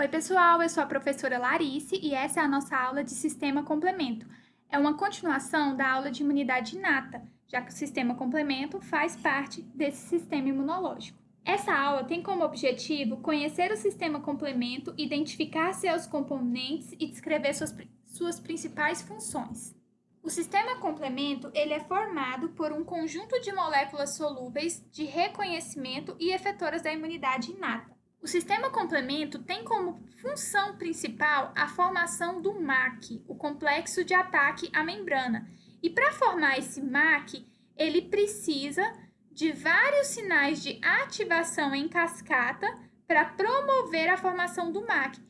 Oi, pessoal, eu sou a professora Larice e essa é a nossa aula de sistema complemento. É uma continuação da aula de imunidade inata, já que o sistema complemento faz parte desse sistema imunológico. Essa aula tem como objetivo conhecer o sistema complemento, identificar seus componentes e descrever suas principais funções. O sistema complemento ele é formado por um conjunto de moléculas solúveis de reconhecimento e efetoras da imunidade inata. O sistema complemento tem como função principal a formação do MAC, o complexo de ataque à membrana. E para formar esse MAC, ele precisa de vários sinais de ativação em cascata para promover a formação do MAC.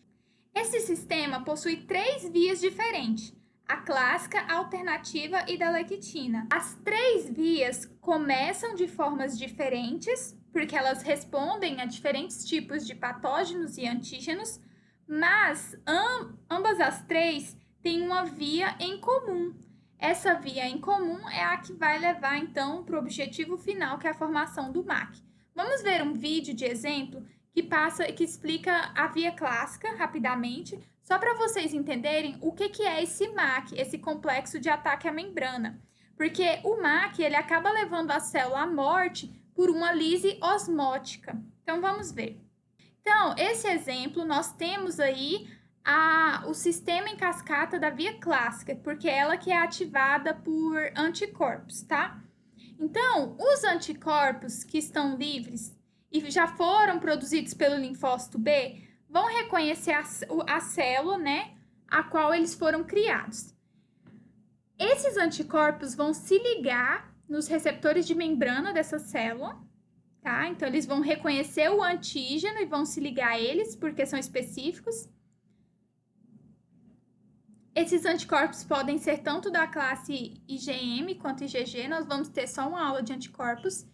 Esse sistema possui 3 vias diferentes: a clássica, a alternativa e da lectina. As 3 vias começam de formas diferentes, porque elas respondem a diferentes tipos de patógenos e antígenos, mas ambas as 3 têm uma via em comum. Essa via em comum é a que vai levar, então, para o objetivo final, que é a formação do MAC. Vamos ver um vídeo de exemplo que explica a via clássica rapidamente, só para vocês entenderem o que é esse MAC, esse complexo de ataque à membrana. Porque o MAC ele acaba levando a célula à morte por uma lise osmótica. Então, vamos ver. Então, esse exemplo, nós temos aí o sistema em cascata da via clássica, porque é ela que é ativada por anticorpos, tá? Então, os anticorpos que estão livres e já foram produzidos pelo linfócito B vão reconhecer a célula, né, a qual eles foram criados. Esses anticorpos vão se ligar nos receptores de membrana dessa célula, tá? Então, eles vão reconhecer o antígeno e vão se ligar a eles, porque são específicos. Esses anticorpos podem ser tanto da classe IgM quanto IgG, nós vamos ter só uma aula de anticorpos.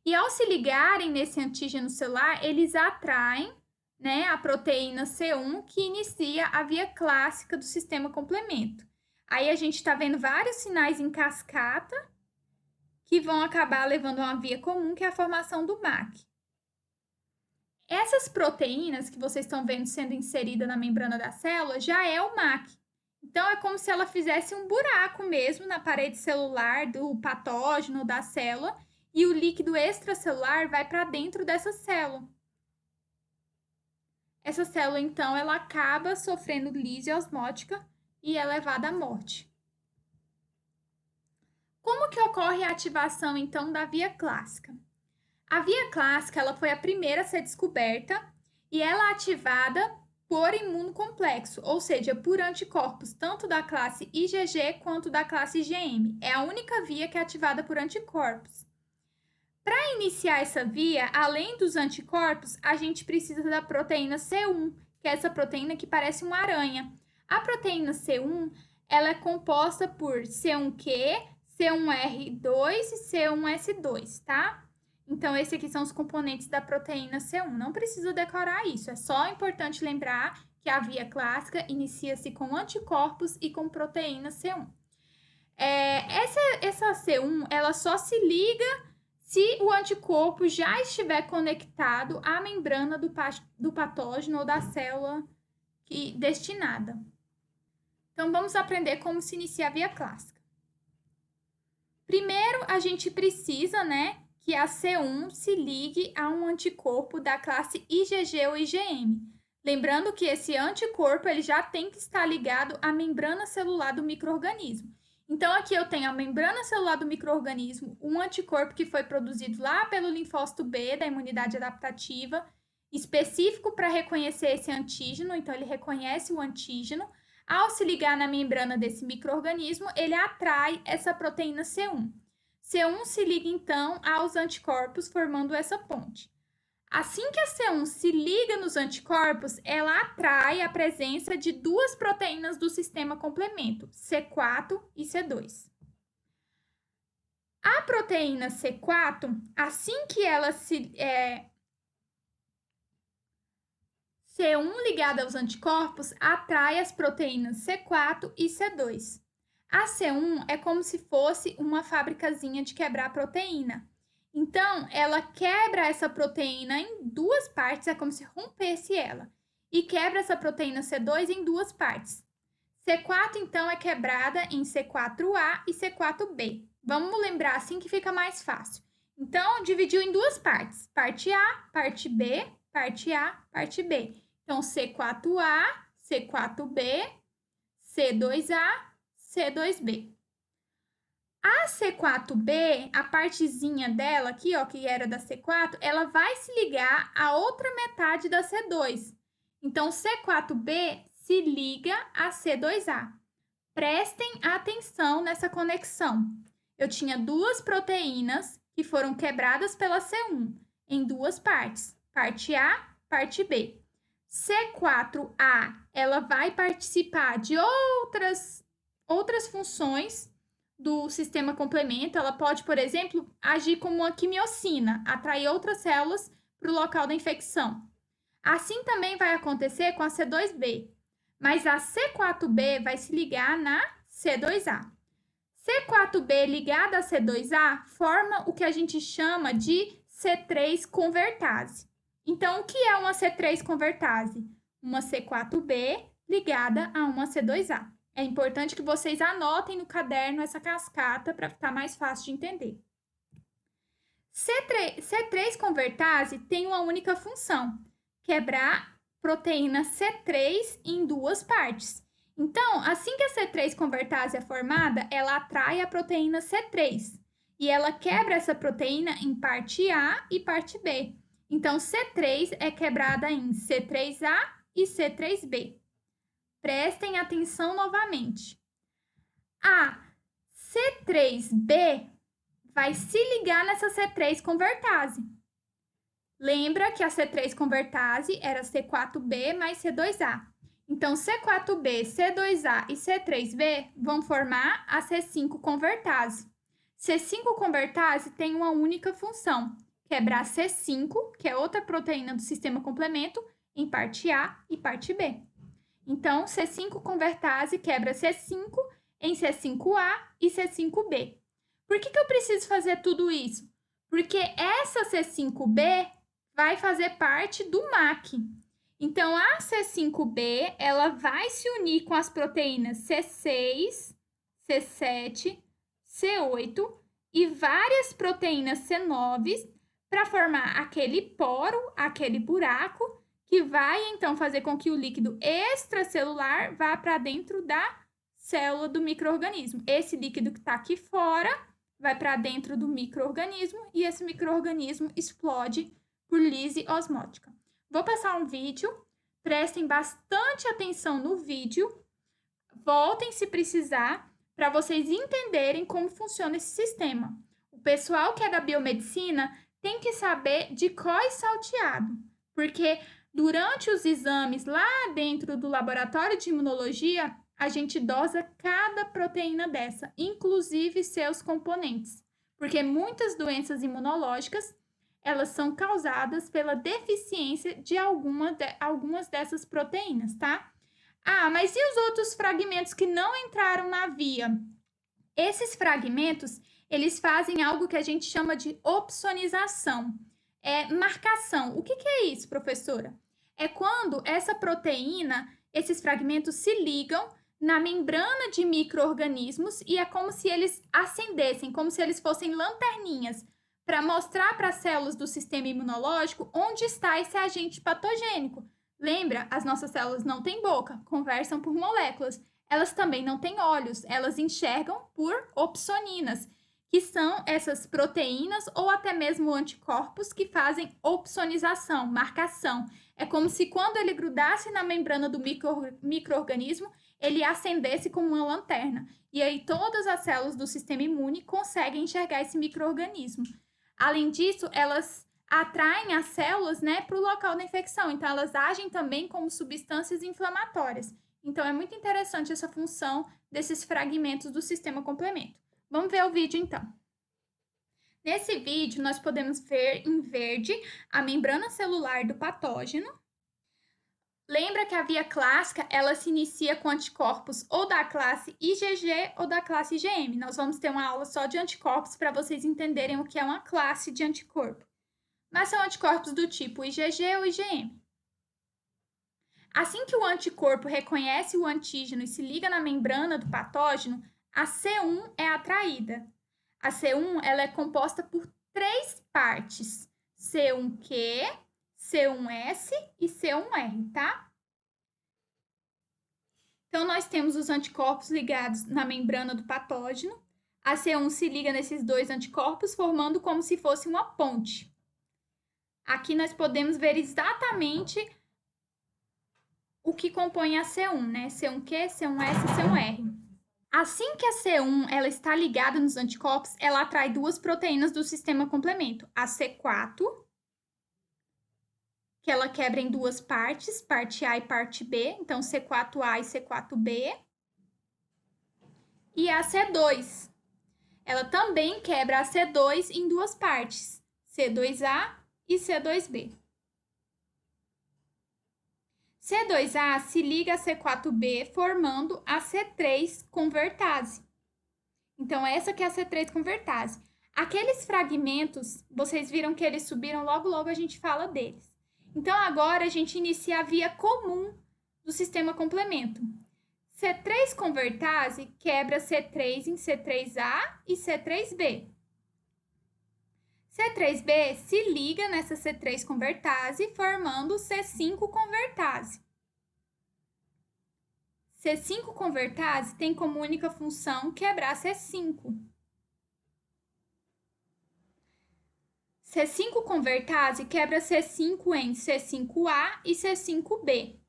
E ao se ligarem nesse antígeno celular, eles atraem, né, a proteína C1, que inicia a via clássica do sistema complemento. Aí a gente está vendo vários sinais em cascata que vão acabar levando a uma via comum, que é a formação do MAC. Essas proteínas que vocês estão vendo sendo inserida na membrana da célula já é o MAC. Então, é como se ela fizesse um buraco mesmo na parede celular do patógeno da célula e o líquido extracelular vai para dentro dessa célula. Essa célula, então, ela acaba sofrendo lise osmótica e é levada à morte. Como que ocorre a ativação, então, da via clássica? A via clássica ela foi a primeira a ser descoberta e ela é ativada por imunocomplexo, ou seja, por anticorpos, tanto da classe IgG quanto da classe IgM. É a única via que é ativada por anticorpos. Para iniciar essa via, além dos anticorpos, a gente precisa da proteína C1, que é essa proteína que parece uma aranha. A proteína C1, ela é composta por C1q, C1r2 e C1s2, tá? Então, esses aqui são os componentes da proteína C1. Não precisa decorar isso, é só importante lembrar que a via clássica inicia-se com anticorpos e com proteína C1. Essa C1, ela só se liga se o anticorpo já estiver conectado à membrana do patógeno ou da célula destinada. Então, vamos aprender como se inicia a via clássica. Primeiro, a gente precisa, né, que a C1 se ligue a um anticorpo da classe IgG ou IgM. Lembrando que esse anticorpo ele já tem que estar ligado à membrana celular do micro-organismo. Então, aqui eu tenho a membrana celular do micro-organismo, um anticorpo que foi produzido lá pelo linfócito B, da imunidade adaptativa, específico para reconhecer esse antígeno. Então, ele reconhece o antígeno. Ao se ligar na membrana desse micro-organismo, ele atrai essa proteína C1. C1 se liga, então, aos anticorpos, formando essa ponte. Assim que a C1 se liga nos anticorpos, ela atrai a presença de 2 proteínas do sistema complemento, C4 e C2. A proteína C4, assim que ela C1 ligada aos anticorpos, atrai as proteínas C4 e C2. A C1 é como se fosse uma fabricazinha de quebrar proteína. Então, ela quebra essa proteína em 2 partes, é como se rompesse ela. e quebra essa proteína C2 em duas partes. C4, então, é quebrada em C4A e C4B. Vamos lembrar assim que fica mais fácil. Então, dividiu em duas partes. Parte A, parte B, parte A, parte B. Então, C4A, C4B, C2A, C2B. A C4B, a partezinha dela aqui, ó, que era da C4, ela vai se ligar à outra metade da C2. Então, C4B se liga a C2A. Prestem atenção nessa conexão. Eu tinha duas proteínas que foram quebradas pela C1 em duas partes, parte A, parte B. C4A, ela vai participar de outras funções do sistema complemento. Ela pode, por exemplo, agir como uma quimiocina, atrair outras células para o local da infecção. Assim também vai acontecer com a C2B, mas a C4B vai se ligar na C2A. C4B ligada a C2A forma o que a gente chama de C3 convertase. Então, o que é uma C3 convertase? Uma C4B ligada a uma C2A. É importante que vocês anotem no caderno essa cascata para ficar mais fácil de entender. C3 convertase tem uma única função: quebrar proteína C3 em duas partes. Então, assim que a C3 convertase é formada, ela atrai a proteína C3 e ela quebra essa proteína em parte A e parte B. Então, C3 é quebrada em C3A e C3B. Prestem atenção novamente. A C3B vai se ligar nessa C3 convertase. Lembra que a C3 convertase era C4B mais C2A. Então, C4B, C2A e C3B vão formar a C5 convertase. C5 convertase tem uma única função: quebrar C5, que é outra proteína do sistema complemento, em parte A e parte B. Então, C5 convertase quebra C5 em C5A e C5B. Por que eu preciso fazer tudo isso? Porque essa C5B vai fazer parte do MAC. Então, a C5B, ela vai se unir com as proteínas C6, C7, C8 e várias proteínas C9 para formar aquele poro, aquele buraco, que vai, então, fazer com que o líquido extracelular vá para dentro da célula do micro-organismo. Esse líquido que está aqui fora vai para dentro do micro-organismo e esse micro-organismo explode por lise osmótica. Vou passar um vídeo, prestem bastante atenção no vídeo, voltem se precisar, para vocês entenderem como funciona esse sistema. O pessoal que é da biomedicina tem que saber de cor e salteado, porque durante os exames lá dentro do laboratório de imunologia, a gente dosa cada proteína dessa, inclusive seus componentes, porque muitas doenças imunológicas, elas são causadas pela deficiência de algumas dessas proteínas, tá? Ah, mas e os outros fragmentos que não entraram na via? Esses fragmentos, eles fazem algo que a gente chama de opsonização. É marcação. O que é isso, professora? É quando essa proteína, esses fragmentos se ligam na membrana de micro-organismos e é como se eles acendessem, como se eles fossem lanterninhas, para mostrar para as células do sistema imunológico onde está esse agente patogênico. Lembra, as nossas células não têm boca, conversam por moléculas. Elas também não têm olhos, elas enxergam por opsoninas, que são essas proteínas ou até mesmo anticorpos que fazem opsonização, marcação. É como se quando ele grudasse na membrana do micro-organismo, ele acendesse como uma lanterna. E aí todas as células do sistema imune conseguem enxergar esse micro-organismo. Além disso, elas atraem as células, né, para o local da infecção. Então, elas agem também como substâncias inflamatórias. Então, é muito interessante essa função desses fragmentos do sistema complemento. Vamos ver o vídeo, então. Nesse vídeo, nós podemos ver em verde a membrana celular do patógeno. Lembra que a via clássica, ela se inicia com anticorpos ou da classe IgG ou da classe IgM. Nós vamos ter uma aula só de anticorpos para vocês entenderem o que é uma classe de anticorpo. Mas são anticorpos do tipo IgG ou IgM. Assim que o anticorpo reconhece o antígeno e se liga na membrana do patógeno, a C1 é atraída. A C1 ela é composta por 3 partes: C1Q, C1S e C1R, tá? Então, nós temos os anticorpos ligados na membrana do patógeno. A C1 se liga nesses 2 anticorpos, formando como se fosse uma ponte. Aqui nós podemos ver exatamente o que compõe a C1, né? C1Q, C1S e C1R. Assim que a C1 ela está ligada nos anticorpos, ela atrai 2 proteínas do sistema complemento. A C4, que ela quebra em 2 partes, parte A e parte B. Então, C4A e C4B. E a C2. Ela também quebra a C2 em 2 partes, C2A e C2B. C2A se liga a C4B formando a C3 convertase. Então, essa que é a C3 convertase. Aqueles fragmentos, vocês viram que eles subiram, logo a gente fala deles. Então, agora a gente inicia a via comum do sistema complemento. C3 convertase quebra C3 em C3A e C3B. C3B se liga nessa C3 convertase, formando C5 convertase. C5 convertase tem como única função quebrar C5. C5 convertase quebra C5 em C5A e C5B.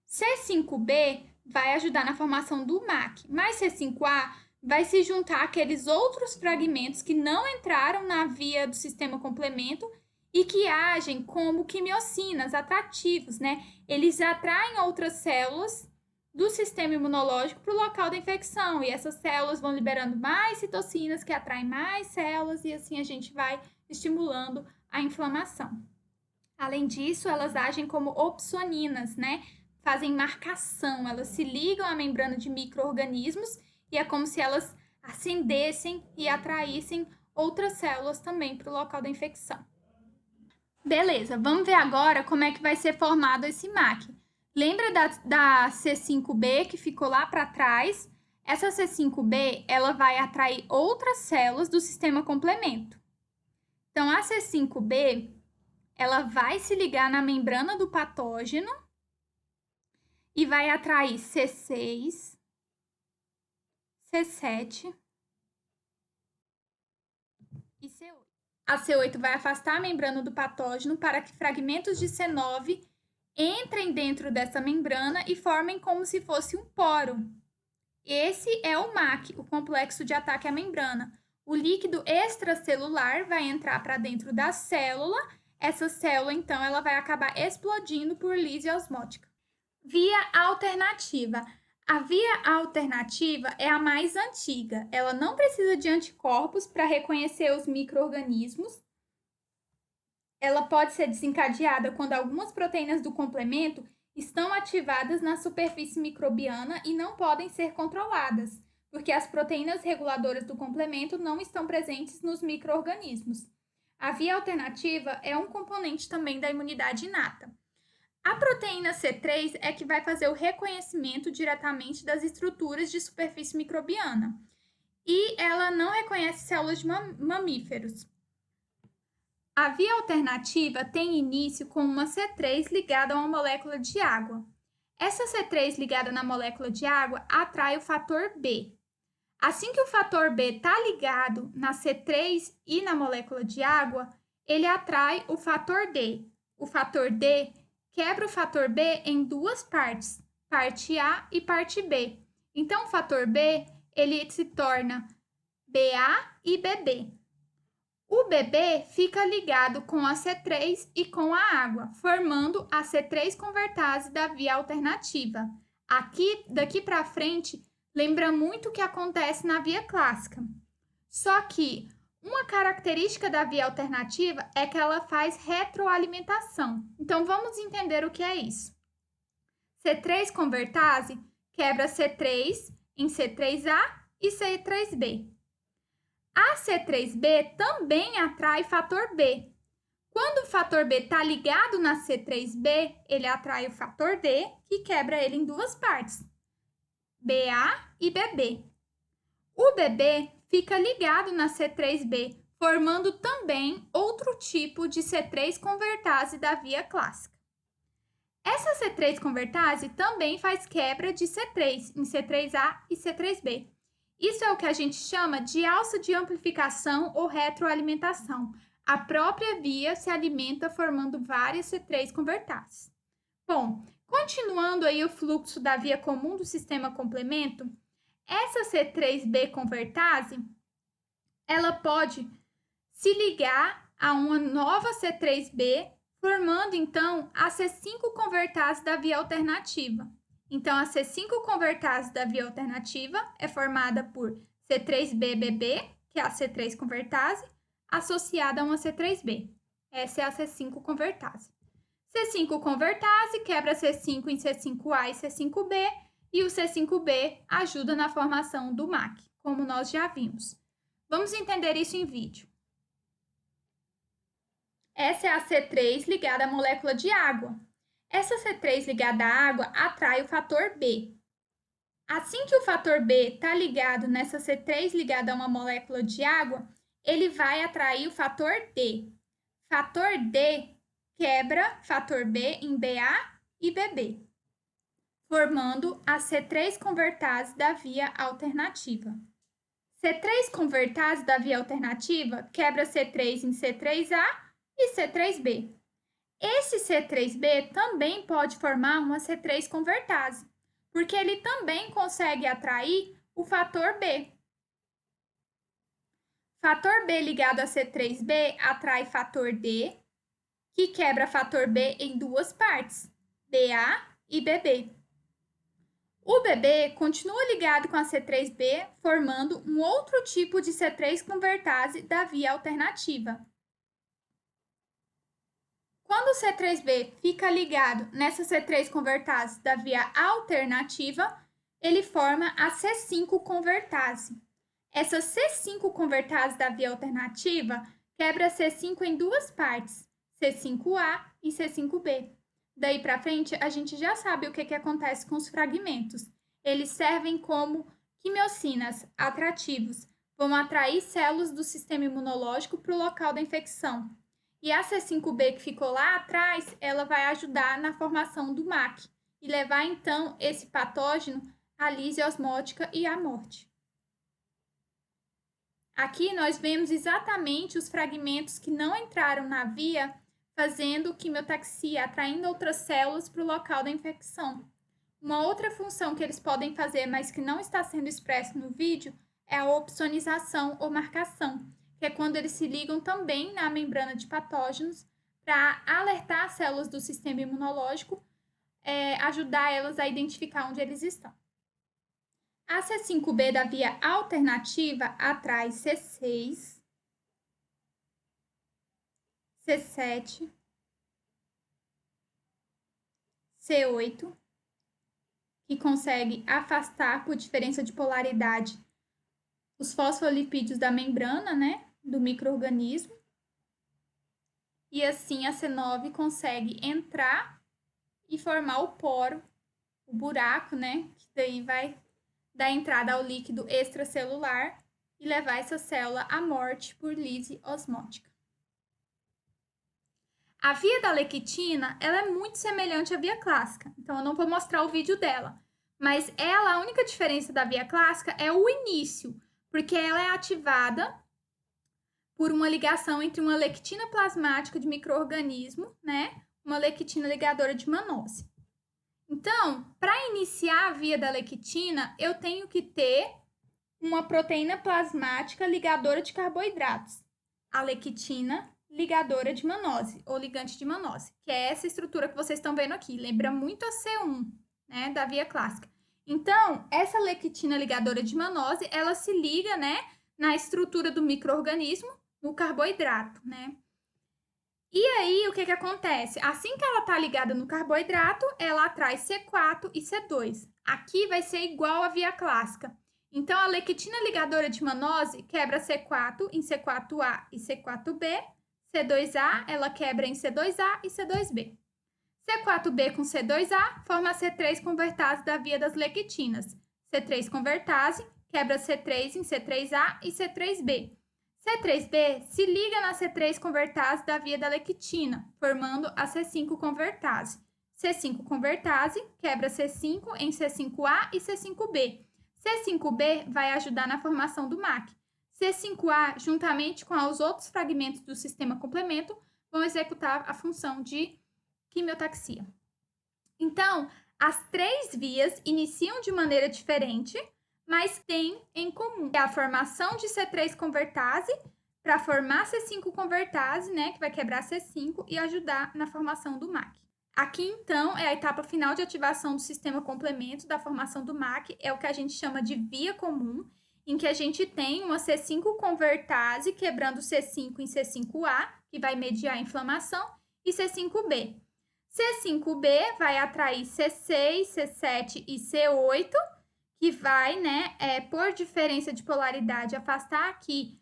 C5B vai ajudar na formação do MAC, mas C5A vai se juntar àqueles outros fragmentos que não entraram na via do sistema complemento e que agem como quimiocinas atrativos, né? Eles atraem outras células do sistema imunológico para o local da infecção e essas células vão liberando mais citocinas que atraem mais células e assim a gente vai estimulando a inflamação. Além disso, elas agem como opsoninas, né? Fazem marcação, elas se ligam à membrana de micro-organismos e é como se elas acendessem e atraíssem outras células também para o local da infecção. Beleza, vamos ver agora como é que vai ser formado esse MAC. Lembra da C5B que ficou lá para trás? Essa C5B, ela vai atrair outras células do sistema complemento. Então, a C5B, ela vai se ligar na membrana do patógeno e vai atrair C6, C7 e C8. A C8 vai afastar a membrana do patógeno para que fragmentos de C9 entrem dentro dessa membrana e formem como se fosse um poro. Esse é o MAC, o complexo de ataque à membrana. O líquido extracelular vai entrar para dentro da célula. Essa célula, então, ela vai acabar explodindo por lise osmótica. Via alternativa. A via alternativa é a mais antiga. Ela não precisa de anticorpos para reconhecer os micro-organismos. Ela pode ser desencadeada quando algumas proteínas do complemento estão ativadas na superfície microbiana e não podem ser controladas, porque as proteínas reguladoras do complemento não estão presentes nos micro-organismos. A via alternativa é um componente também da imunidade inata. A proteína C3 é que vai fazer o reconhecimento diretamente das estruturas de superfície microbiana e ela não reconhece células de mamíferos. A via alternativa tem início com uma C3 ligada a uma molécula de água. Essa C3 ligada na molécula de água atrai o fator B. Assim que o fator B está ligado na C3 e na molécula de água, ele atrai o fator D. O fator D quebra o fator B em 2 partes, parte A e parte B. Então, o fator B ele se torna BA e BB. O BB fica ligado com a C3 e com a água, formando a C3 convertase da via alternativa. Daqui para frente, lembra muito o que acontece na via clássica. Só que uma característica da via alternativa é que ela faz retroalimentação. Então, vamos entender o que é isso. C3 convertase quebra C3 em C3A e C3B. A C3B também atrai fator B. Quando o fator B está ligado na C3B, ele atrai o fator D, que quebra ele em duas partes, BA e BB. O BB fica ligado na C3B, formando também outro tipo de C3 convertase da via clássica. Essa C3 convertase também faz quebra de C3 em C3A e C3B. Isso é o que a gente chama de alça de amplificação ou retroalimentação. A própria via se alimenta formando várias C3 convertases. Bom, continuando aí o fluxo da via comum do sistema complemento, essa C3B convertase, ela pode se ligar a uma nova C3B, formando então a C5 convertase da via alternativa. Então, a C5 convertase da via alternativa é formada por C3BBB, que é a C3 convertase, associada a uma C3B. Essa é a C5 convertase. C5 convertase quebra C5 em C5A e C5B, e o C5B ajuda na formação do MAC, como nós já vimos. Vamos entender isso em vídeo. Essa é a C3 ligada à molécula de água. Essa C3 ligada à água atrai o fator B. Assim que o fator B está ligado nessa C3 ligada a uma molécula de água, ele vai atrair o fator D. Fator D quebra fator B em BA e BB, formando a C3 convertase da via alternativa. C3 convertase da via alternativa quebra C3 em C3A e C3B. Esse C3B também pode formar uma C3 convertase, porque ele também consegue atrair o fator B. Fator B ligado a C3B atrai fator D, que quebra fator B em duas partes, BA e BB. O BB continua ligado com a C3B, formando um outro tipo de C3 convertase da via alternativa. Quando o C3B fica ligado nessa C3 convertase da via alternativa, ele forma a C5 convertase. Essa C5 convertase da via alternativa quebra C5 em duas partes, C5A e C5B. Daí para frente, a gente já sabe o que acontece com os fragmentos. Eles servem como quimiocinas atrativos, vão atrair células do sistema imunológico para o local da infecção. E a C5B que ficou lá atrás, ela vai ajudar na formação do MAC e levar então esse patógeno à lise osmótica e à morte. Aqui nós vemos exatamente os fragmentos que não entraram na via, fazendo quimiotaxia, atraindo outras células para o local da infecção. Uma outra função que eles podem fazer, mas que não está sendo expressa no vídeo, é a opsonização ou marcação, que é quando eles se ligam também na membrana de patógenos para alertar as células do sistema imunológico, ajudar elas a identificar onde eles estão. A C5B da via alternativa atrai C6, C7, C8, que consegue afastar por diferença de polaridade os fosfolipídios da membrana, né, do micro-organismo. E assim a C9 consegue entrar e formar o poro, o buraco, né, que daí vai dar entrada ao líquido extracelular e levar essa célula à morte por lise osmótica. A via da lectina, ela é muito semelhante à via clássica, então eu não vou mostrar o vídeo dela, mas ela, a única diferença da via clássica é o início, porque ela é ativada por uma ligação entre uma lectina plasmática de micro-organismo, né, uma lectina ligadora de manose. Então, para iniciar a via da lectina, eu tenho que ter uma proteína plasmática ligadora de carboidratos, a lectina ligadora de manose, ou ligante de manose, que é essa estrutura que vocês estão vendo aqui. Lembra muito a C1, né, da via clássica. Então, essa lectina ligadora de manose, ela se liga, né, na estrutura do micro-organismo, no carboidrato, né? E aí, o que acontece? Assim que ela está ligada no carboidrato, ela atrai C4 e C2. Aqui vai ser igual à via clássica. Então, a lectina ligadora de manose quebra C4 em C4A e C4B, C2A, ela quebra em C2A e C2B. C4B com C2A forma C3 convertase da via das lectinas. C3 convertase quebra C3 em C3A e C3B. C3B se liga na C3 convertase da via da lectina, formando a C5 convertase. C5 convertase quebra C5 em C5A e C5B. C5B vai ajudar na formação do MAC. C5A, juntamente com os outros fragmentos do sistema complemento, vão executar a função de quimiotaxia. Então, as três vias iniciam de maneira diferente, mas têm em comum a formação de C3 convertase para formar C5 convertase, né, que vai quebrar C5 e ajudar na formação do MAC. Aqui, então, é a etapa final de ativação do sistema complemento da formação do MAC, é o que a gente chama de via comum, em que a gente tem uma C5 convertase quebrando C5 em C5A, que vai mediar a inflamação, e C5B. C5B vai atrair C6, C7 e C8, que vai, né, por diferença de polaridade, afastar aqui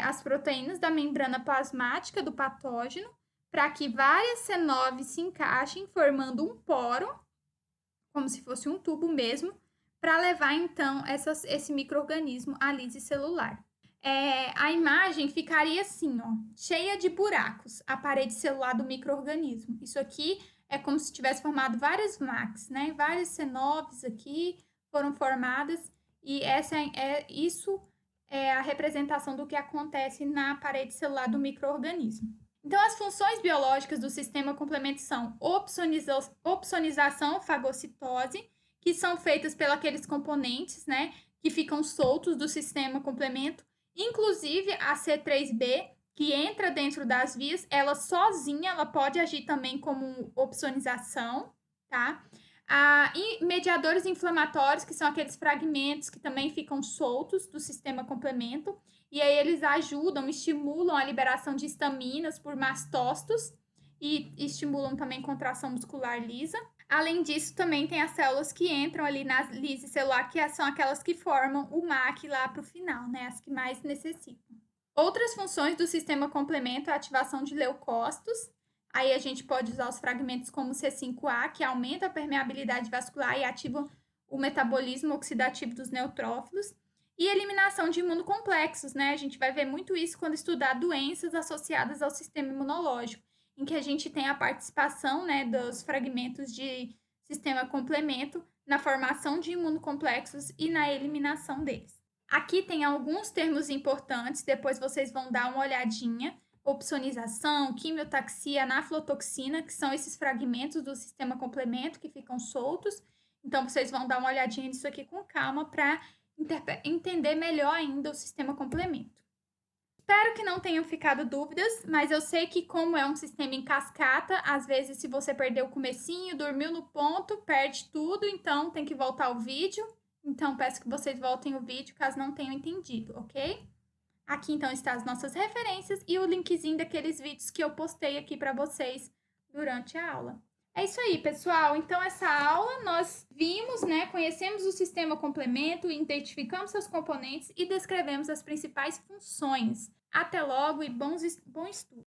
as proteínas da membrana plasmática do patógeno, para que várias C9 se encaixem, formando um poro, como se fosse um tubo mesmo, para levar, então, esse micro-organismo à lise celular. A imagem ficaria assim, ó, cheia de buracos, a parede celular do micro-organismo. Isso aqui é como se tivesse formado várias MACs, né? Várias C9s aqui foram formadas e isso é a representação do que acontece na parede celular do micro-organismo. Então, as funções biológicas do sistema complemento são opsonização, fagocitose, que são feitas pelos aqueles componentes, né, que ficam soltos do sistema complemento, inclusive a C3B, que entra dentro das vias, ela sozinha, ela pode agir também como opsonização, tá? E mediadores inflamatórios, que são aqueles fragmentos que também ficam soltos do sistema complemento, e aí eles ajudam, estimulam a liberação de histaminas por mastócitos e estimulam também contração muscular lisa. Além disso, também tem as células que entram ali na lise celular, que são aquelas que formam o MAC lá para o final, né? As que mais necessitam. Outras funções do sistema complemento é a ativação de leucócitos. Aí a gente pode usar os fragmentos como C5A, que aumenta a permeabilidade vascular e ativa o metabolismo oxidativo dos neutrófilos. E eliminação de imunocomplexos, né? A gente vai ver muito isso quando estudar doenças associadas ao sistema imunológico, em que a gente tem a participação, né, dos fragmentos de sistema complemento na formação de imunocomplexos e na eliminação deles. Aqui tem alguns termos importantes, depois vocês vão dar uma olhadinha. Opsonização, quimiotaxia, anaflotoxina, que são esses fragmentos do sistema complemento que ficam soltos. Então, vocês vão dar uma olhadinha nisso aqui com calma para entender melhor ainda o sistema complemento. Espero que não tenham ficado dúvidas, mas eu sei que como é um sistema em cascata, às vezes se você perdeu o comecinho, dormiu no ponto, perde tudo, então tem que voltar o vídeo. Então peço que vocês voltem o vídeo caso não tenham entendido, ok? Aqui então estão as nossas referências e o linkzinho daqueles vídeos que eu postei aqui para vocês durante a aula. É isso aí, pessoal. Então, essa aula nós vimos, né, conhecemos o sistema complemento, identificamos seus componentes e descrevemos as principais funções. Até logo e bom estudo!